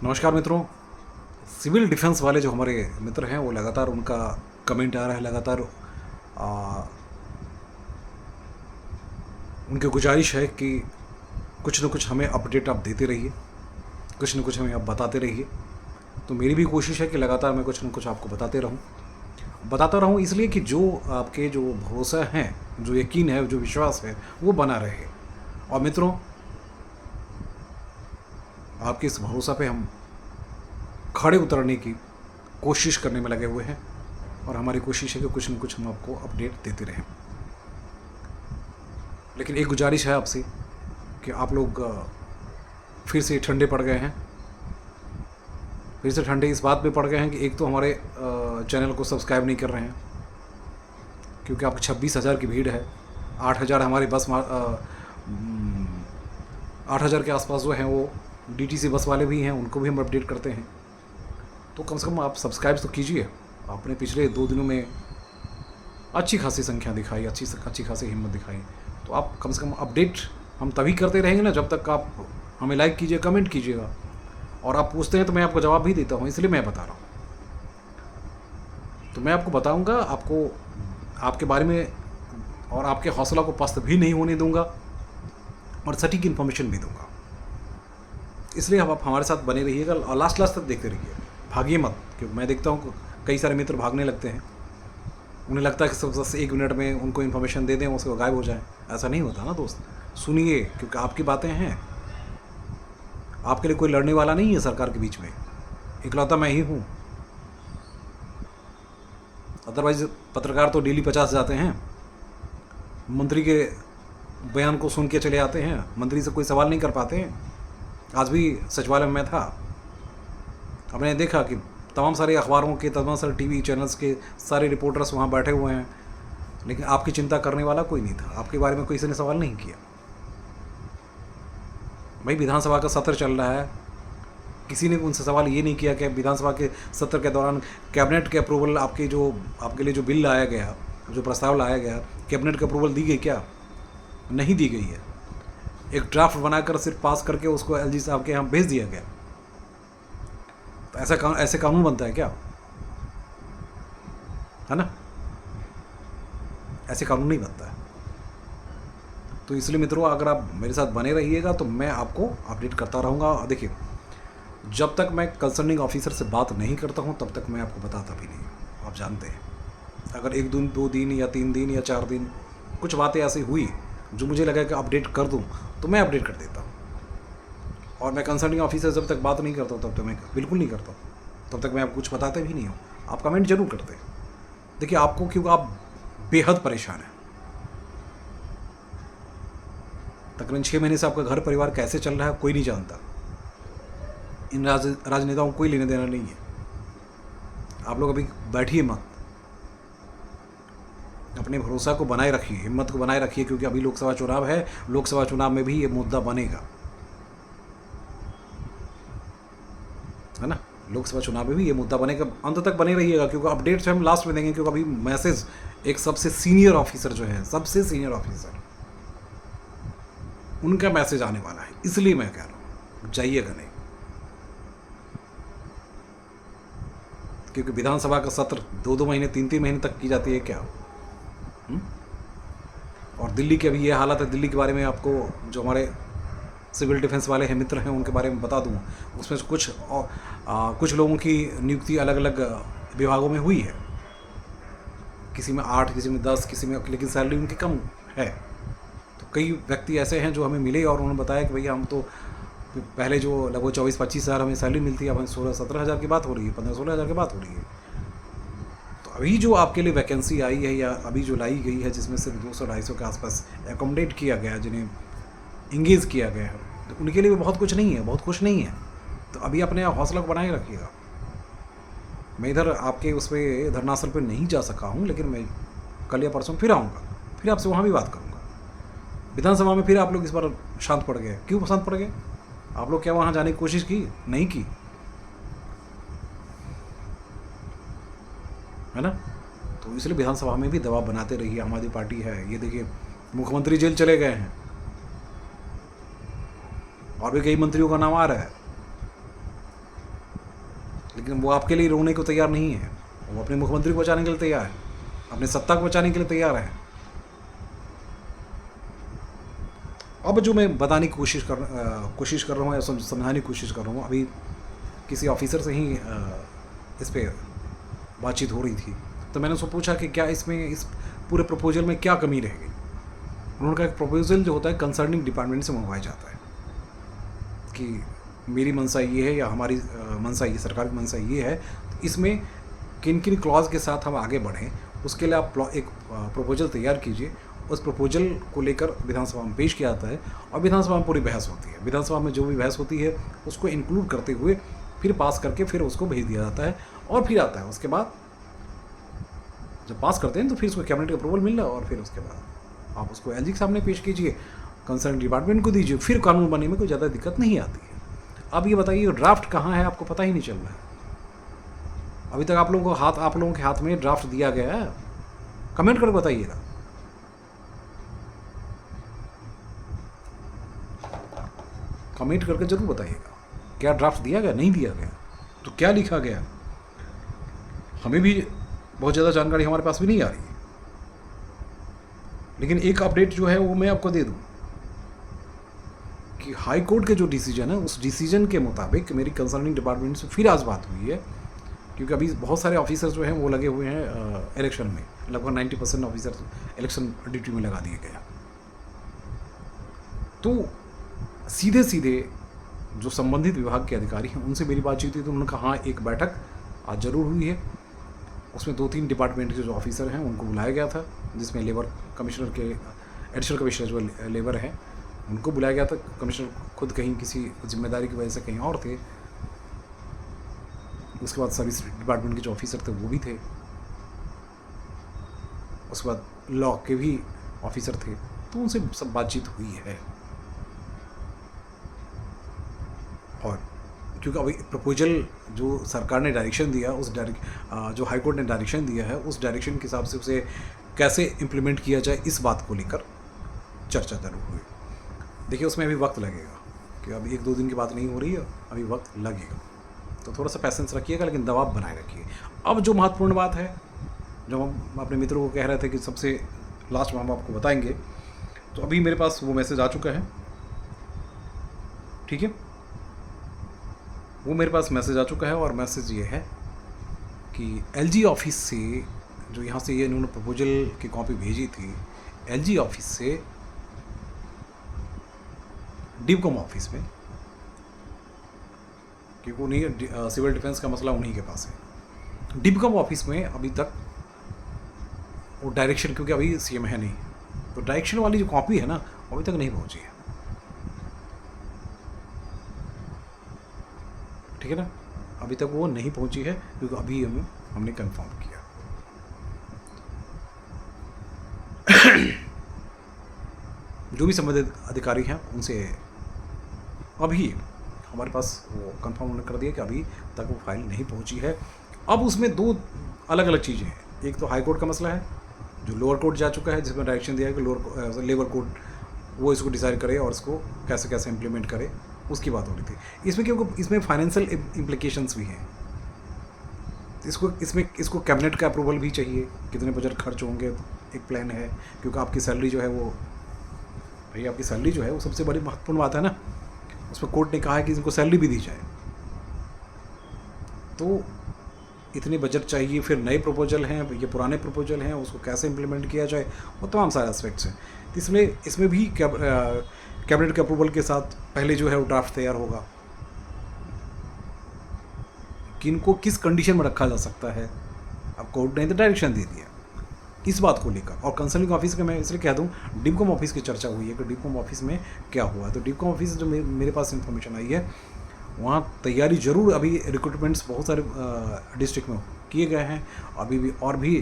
नमस्कार मित्रों। Civil defence वाले जो हमारे मित्र हैं वो लगातार उनका कमेंट आ रहा है, लगातार उनकी गुजारिश है कि कुछ न कुछ हमें अपडेट आप देते रहिए, कुछ न कुछ हमें आप बताते रहिए। तो मेरी भी कोशिश है कि लगातार मैं कुछ न कुछ आपको बताता रहूं इसलिए कि जो आपके जो भरोसा है, जो यकीन है, जो विश्वास है, वो बना रहे। और मित्रों, आपके इस भरोसा पे हम खड़े उतरने की कोशिश करने में लगे हुए हैं और हमारी कोशिश है कि कुछ न कुछ हम आपको अपडेट देते रहें। लेकिन एक गुजारिश है आपसे कि आप लोग फिर से ठंडे पड़ गए हैं। फिर से ठंडे इस बात पे पड़ गए हैं कि एक तो हमारे चैनल को सब्सक्राइब नहीं कर रहे हैं क्योंकि आपको 26,000 की भीड़ है। 8,000 हमारे 8,000 के आसपास जो हैं वो DTC बस वाले भी हैं, उनको भी हम अपडेट करते हैं। तो कम से कम आप सब्सक्राइब तो कीजिए। आपने पिछले 2 दिनों में अच्छी खासी संख्या दिखाई, अच्छी खासी हिम्मत दिखाई। तो आप कम से कम अपडेट हम तभी करते रहेंगे ना जब तक आप हमें लाइक कीजिए, कमेंट कीजिएगा। और आप पूछते हैं तो मैं आपको जवाब भी देता हूँ, इसलिए मैं बता रहा हूँ। तो मैं आपको बताऊँगा, आपको आपके बारे में और आपके हौसला को पस्त भी नहीं होने दूंगा और सटीक इन्फॉर्मेशन भी दूंगा। इसलिए अब आप हमारे साथ बने रहिएगा और लास्ट तक देखते रहिए, भागिए मत। क्योंकि मैं देखता हूँ कई सारे मित्र भागने लगते हैं, उन्हें लगता है कि सब बस 1 मिनट में उनको इन्फॉर्मेशन दे दें, उसको गायब हो जाए। ऐसा नहीं होता ना दोस्त, सुनिए, क्योंकि आपकी बातें हैं। आपके लिए कोई लड़ने वाला नहीं है सरकार के बीच में, इकलौता मैं ही हूँ। अदरवाइज पत्रकार तो डेली 50 जाते हैं, मंत्री के बयान को सुन के चले आते हैं, मंत्री से कोई सवाल नहीं कर पाते हैं। आज भी सचिवालय में था, हमने देखा कि तमाम सारे अखबारों के, तमाम सारे TV चैनल्स के सारे रिपोर्टर्स वहाँ बैठे हुए हैं, लेकिन आपकी चिंता करने वाला कोई नहीं था। आपके बारे में किसी ने सवाल नहीं किया। भाई, विधानसभा का सत्र चल रहा है, किसी ने उनसे सवाल ये नहीं किया कि विधानसभा के सत्र के दौरान कैबिनेट के अप्रूवल आपके लिए जो बिल लाया गया, जो प्रस्ताव लाया गया, कैबिनेट के अप्रूवल दी गई क्या? नहीं दी गई है। एक ड्राफ्ट बनाकर सिर्फ पास करके उसको LG साहब के यहाँ भेज दिया गया। तो ऐसे कानून बनता है क्या? है ना? ऐसे कानून नहीं बनता है। तो इसलिए मित्रों, अगर आप मेरे साथ बने रहिएगा तो मैं आपको अपडेट करता रहूँगा। देखिए, जब तक मैं कंसर्निंग ऑफिसर से बात नहीं करता हूँ तब तक मैं आपको बताता भी नहीं, आप जानते हैं। अगर 1 दिन, 2 दिन या 3 दिन या 4 दिन कुछ बातें ऐसी हुई जो मुझे लगा कि अपडेट कर दूँ, तो मैं अपडेट कर देता हूँ। और मैं कंसर्निंग ऑफिसर जब तक बात नहीं करता हूँ तब तक मैं बिल्कुल नहीं करता हूँ, तब तक मैं आपको कुछ बताते भी नहीं हूँ। आप कमेंट जरूर करते हैं। देखिए, आपको, क्योंकि आप बेहद परेशान हैं। तकरीबन 6 महीने से आपका घर परिवार कैसे चल रहा है कोई नहीं जानता। इन राजनेताओं को कोई लेना देना नहीं है। आप लोग अभी बैठिए मत, अपने भरोसा को बनाए रखिए, हिम्मत को बनाए रखिए, क्योंकि अभी लोकसभा चुनाव है। लोकसभा चुनाव में भी ये मुद्दा बनेगा, है ना? लोकसभा चुनाव में भी ये मुद्दा बनेगा। अंत तक बने रहिएगा, क्योंकि अपडेट्स हम लास्ट में देंगे। क्योंकि अभी मैसेज एक सबसे सीनियर ऑफिसर जो है, सबसे सीनियर ऑफिसर, उनका मैसेज आने वाला है। इसलिए मैं कह रहा हूँ, जाइएगा नहीं, क्योंकि विधानसभा का सत्र 2-2 महीने, 3-3 महीने तक की जाती है क्या? और दिल्ली की अभी ये हालत है। दिल्ली के बारे में आपको, जो हमारे सिविल डिफेंस वाले हैं, मित्र हैं, उनके बारे में बता दूं। उसमें कुछ लोगों की नियुक्ति अलग अलग विभागों में हुई है, किसी में 8, किसी में 10, किसी में, लेकिन सैलरी उनकी कम है। तो कई व्यक्ति ऐसे हैं जो हमें मिले और उन्होंने बताया कि भैया, हम तो पहले जो लगभग 24-25 हज़ार हमें सैलरी मिलती है, अब 16-17 हज़ार की बात हो रही है, 15-16 हज़ार की बात हो रही है। तो अभी जो आपके लिए वैकेंसी आई है, या अभी जो लाई गई है, जिसमें सिर्फ 200-250 के आसपास एकोमोडेट किया गया, जिन्हें इंगेज किया गया है, तो उनके लिए भी बहुत कुछ नहीं है, बहुत खुश नहीं है। तो अभी अपने हौसला को बनाए रखिएगा। मैं इधर आपके उस पर धरनास्थल पर नहीं जा सका हूँ, लेकिन मैं कल या परसों फिर आऊँगा, फिर आपसे वहाँ भी बात करूँगा। विधानसभा में फिर आप लोग इस बार शांत पड़ गए। क्यों शांत पड़ गए? आप लोग क्या वहाँ जाने की कोशिश की? नहीं की, है ना? तो इसलिए विधानसभा में भी दबाव बनाते रहिए। आम आदमी पार्टी है। ये देखिए, मुख्यमंत्री जेल चले गए हैं और भी कई मंत्रियों का नाम आ रहा है। लेकिन वो आपके लिए रोने को तैयार नहीं है, वो अपने मुख्यमंत्री को बचाने के लिए तैयार है, अपने सत्ता को बचाने के लिए तैयार है। अब जो मैं बताने की कोशिश कर रहा हूँ या समझाने की कोशिश कर रहा हूँ, अभी किसी ऑफिसर से ही इस पर बातचीत हो रही थी, तो मैंने उसको पूछा कि क्या इसमें इस पूरे प्रपोजल में क्या कमी रह गई। उन्होंने कहा कि प्रपोजल जो होता है कंसर्निंग डिपार्टमेंट से मंगवाया जाता है कि मेरी मंशा ये है या हमारी मंशा ये, सरकार की मंशा ये है, तो इसमें किन किन क्लॉज के साथ हम आगे बढ़ें, उसके लिए आप एक प्रपोजल तैयार कीजिए। उस प्रपोजल को लेकर विधानसभा में पेश किया जाता है और विधानसभा में पूरी बहस होती है। विधानसभा में जो भी बहस होती है उसको इंक्लूड करते हुए फिर पास करके फिर उसको भेज दिया जाता है और फिर आता है। उसके बाद जब पास करते हैं तो फिर उसको कैबिनेट का अप्रूवल मिल रहा है और फिर उसके बाद आप उसको एलजी के सामने पेश कीजिए, कंसर्न डिपार्टमेंट को दीजिए, फिर कानून बनने में कोई ज़्यादा दिक्कत नहीं आती है। अब ये बताइए ड्राफ्ट कहाँ है, आपको पता ही नहीं चल रहा है। अभी तक आप लोगों के हाथ में ड्राफ्ट दिया गया है? कमेंट करके बताइएगा। कमेंट करके जरूर बताइएगा क्या ड्राफ्ट दिया गया, नहीं दिया गया, तो क्या लिखा गया। हमें भी बहुत ज़्यादा जानकारी हमारे पास भी नहीं आ रही है, लेकिन एक अपडेट जो है वो मैं आपको दे दूं कि हाई कोर्ट के जो डिसीजन है उस डिसीजन के मुताबिक मेरी कंसर्निंग डिपार्टमेंट से फिर आज बात हुई है, क्योंकि अभी बहुत सारे ऑफिसर्स जो हैं वो लगे हुए हैं इलेक्शन में। लगभग 90% ऑफिसर इलेक्शन ड्यूटी में लगा दिए गए। तो सीधे सीधे जो संबंधित विभाग के अधिकारी हैं उनसे मेरी बातचीत हुई, तो उन्होंने कहा हाँ एक बैठक आज ज़रूर हुई है। उसमें 2-3 डिपार्टमेंट के जो ऑफिसर हैं उनको बुलाया गया था, जिसमें लेबर कमिश्नर के एडिशनल कमिश्नर जो लेबर हैं उनको बुलाया गया था। कमिश्नर खुद कहीं किसी जिम्मेदारी की वजह से कहीं और थे। उसके बाद सर्विस डिपार्टमेंट के जो ऑफिसर थे वो भी थे। उसके बाद लॉ के भी ऑफिसर थे, तो उनसे सब बातचीत हुई है। और क्योंकि अभी प्रपोजल जो सरकार ने डायरेक्शन दिया, जो हाई कोर्ट ने डायरेक्शन दिया है उस डायरेक्शन के हिसाब से उसे कैसे इम्प्लीमेंट किया जाए, इस बात को लेकर चर्चा जरूर हुई। देखिए उसमें अभी वक्त लगेगा, कि अभी 1-2 दिन की बात नहीं हो रही है, अभी वक्त लगेगा, तो थोड़ा सा पैसेंस रखिएगा, लेकिन दबाव बनाए रखिए। अब जो महत्वपूर्ण बात है, जो हम अपने मित्रों को कह रहे थे कि सबसे लास्ट में हम आपको बताएंगे, तो अभी मेरे पास वो मैसेज आ चुका है। ठीक है, वो मेरे पास मैसेज आ चुका है और मैसेज ये है कि एलजी ऑफिस से, जो यहाँ से ये इन्होंने प्रपोजल की कॉपी भेजी थी, एलजी ऑफिस से डिबकॉम ऑफिस में, क्योंकि उन्हीं सिविल डिफेंस का मसला उन्हीं के पास है। डिबकॉम ऑफिस में अभी तक वो डायरेक्शन, क्योंकि अभी सीएम है नहीं, तो डायरेक्शन वाली जो कॉपी है ना अभी तक नहीं पहुंची है। ठीक है ना, अभी तक वो नहीं पहुंची है, क्योंकि अभी हमने कंफर्म किया। जो भी संबंधित अधिकारी हैं उनसे अभी हमारे पास वो कंफर्म उन्होंने कर दिया कि अभी तक वो फाइल नहीं पहुंची है। अब उसमें 2 अलग अलग चीज़ें हैं। एक तो हाई कोर्ट का मसला है, जो लोअर कोर्ट जा चुका है, जिसमें डायरेक्शन दिया है कि लेबर कोर्ट वो इसको डिसाइड करे और इसको कैसे कैसे इम्प्लीमेंट करे, उसकी बात हो रही थी। इसमें क्योंकि इसमें फाइनेंशियल इम्प्लीकेशंस भी हैं, इसको कैबिनेट का अप्रूवल भी चाहिए, कितने बजट खर्च होंगे, एक प्लान है, क्योंकि आपकी सैलरी जो है वो, भाई आपकी सैलरी जो है वो सबसे बड़ी महत्वपूर्ण बात है ना। उसमें कोर्ट ने कहा है कि इनको सैलरी भी दी जाए, तो इतने बजट चाहिए, फिर नए प्रपोजल हैं, ये पुराने प्रपोजल हैं, उसको कैसे इम्प्लीमेंट किया जाए, वो तमाम सारे एस्पेक्ट्स हैं। तो इसमें भी कैबिनेट के अप्रूवल के साथ पहले जो है वो ड्राफ्ट तैयार होगा, किनको किस कंडीशन में रखा जा सकता है। अब कोर्ट ने तो डायरेक्शन दे दिया इस बात को लेकर। और कंसल्टिंग ऑफिस का मैं इसलिए कह दूं, डिबकॉम ऑफिस की चर्चा हुई है कि डिबकॉम ऑफिस में क्या हुआ। तो डिबकॉम ऑफिस जो मेरे पास इन्फॉर्मेशन आई है, वहाँ तैयारी जरूर, अभी रिक्रूटमेंट्स बहुत सारे डिस्ट्रिक्ट में किए गए हैं अभी भी, और भी,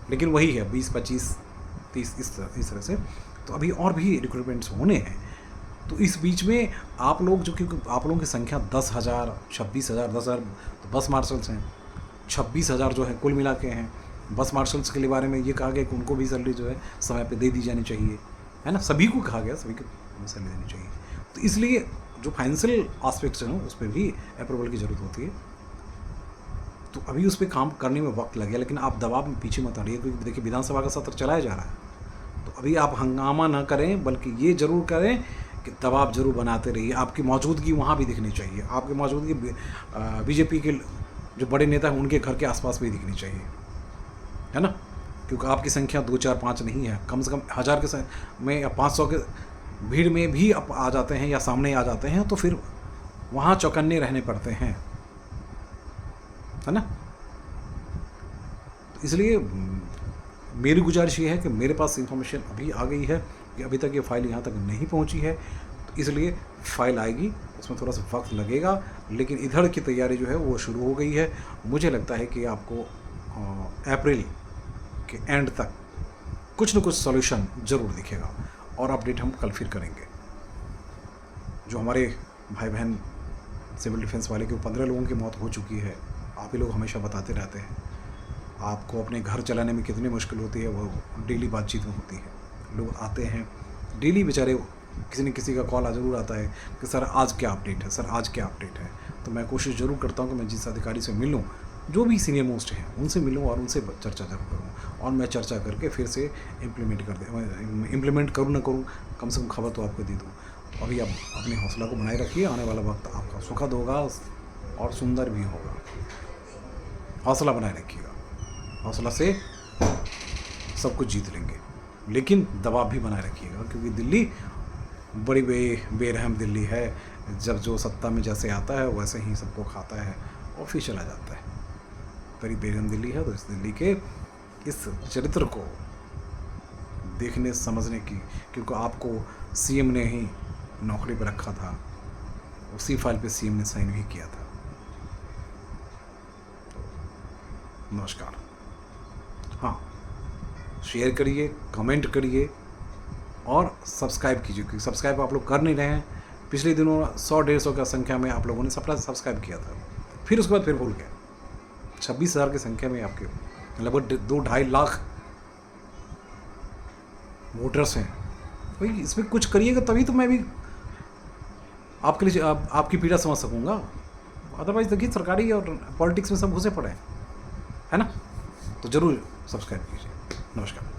लेकिन वही है 20, 25, 30 इस तरह से। तो अभी और भी रिक्रूटमेंट्स होने हैं। तो इस बीच में आप लोग जो, क्योंकि आप लोगों की संख्या 10,000, 26,000, 10,000 तो बस मार्शल्स हैं, 26,000 जो है कुल मिला के हैं। बस मार्शल्स के बारे में ये कहा गया कि उनको भी सैलरी जो है समय पे दे दी जानी चाहिए, है ना, सभी को कहा गया, सभी को सैलरी देनी चाहिए। तो इसलिए जो फाइनेंशियल आस्पेक्ट्स हैं उस पर भी अप्रूवल की ज़रूरत होती है। तो अभी उस पर काम करने में वक्त लगेगा, लेकिन आप दबाव में पीछे मत हटिए, क्योंकि देखिए विधानसभा का सत्र चलाया जा रहा है। तो अभी आप हंगामा ना करें, बल्कि ये जरूर करें कि दबाव जरूर बनाते रहिए। आपकी मौजूदगी वहाँ भी दिखनी चाहिए, आपकी मौजूदगी बीजेपी के जो बड़े नेता हैं उनके घर के आसपास भी दिखनी चाहिए, है ना। क्योंकि आपकी संख्या 2, 4, 5 नहीं है, कम से कम 1000 के में या 500 के भीड़ में भी आप आ जाते हैं या सामने आ जाते हैं, तो फिर वहाँ चौकन्ने रहने पड़ते हैं, है ना। तो इसलिए मेरी गुजारिश ये है कि मेरे पास इंफॉर्मेशन अभी आ गई है कि अभी तक ये फाइल यहाँ तक नहीं पहुँची है, तो इसलिए फाइल आएगी, उसमें थोड़ा सा वक्त लगेगा, लेकिन इधर की तैयारी जो है वो शुरू हो गई है। मुझे लगता है कि आपको अप्रैल के एंड तक कुछ न कुछ सॉल्यूशन ज़रूर दिखेगा, और अपडेट हम कल फिर करेंगे। जो हमारे भाई बहन सिविल डिफेंस वाले के 15 लोगों की मौत हो चुकी है, आप ही लोग हमेशा बताते रहते हैं। आपको अपने घर चलाने में कितनी मुश्किल होती है वो डेली बातचीत में होती है। लोग आते हैं डेली, बेचारे किसी न किसी का कॉल ज़रूर आता है कि सर आज क्या अपडेट है, सर आज क्या अपडेट है। तो मैं कोशिश ज़रूर करता हूँ कि मैं जिस अधिकारी से मिलूँ, जो भी सीनियर मोस्ट हैं, उनसे मिलूँ और उनसे चर्चा जरूर करूँ, और मैं चर्चा करके फिर से इम्प्लीमेंट करूँ ना करूँ, कम से कम खबर तो आपको दे दूँ। तो अभी आप अपने हौसला को बनाए रखिए, आने वाला वक्त आपका सुखद होगा और सुंदर भी होगा। हौसला बनाए रखिएगा, हौसला से सब कुछ जीत लेंगे, लेकिन दबाव भी बनाए रखिएगा, क्योंकि दिल्ली बड़ी बेरहम दिल्ली है। जब जो सत्ता में जैसे आता है वैसे ही सबको खाता है और फिर चला जाता है। बड़ी बेरहम दिल्ली है। तो इस दिल्ली के इस चरित्र को देखने समझने की, क्योंकि आपको सीएम ने ही नौकरी पर रखा था, उसी फाइल पे सीएम ने साइन भी किया था। तो नमस्कार। हाँ, शेयर करिए, कमेंट करिए और सब्सक्राइब कीजिए, क्योंकि सब्सक्राइब आप लोग कर नहीं रहे हैं। पिछले दिनों 100-150 का संख्या में आप लोगों ने सब्सक्राइब किया था, फिर उसके बाद फिर भूल गए। 26,000 की संख्या में आपके लगभग 2-2.5 लाख वोटर्स हैं। भाई इसमें कुछ करिएगा, तभी तो मैं भी आपके लिए आपकी पीड़ा समझ सकूंगा। अदरवाइज देखिए सरकारी और पॉलिटिक्स में सब घुसे पड़े हैं, है ना। तो ज़रूर सब्सक्राइब कीजिए। नमस्कार।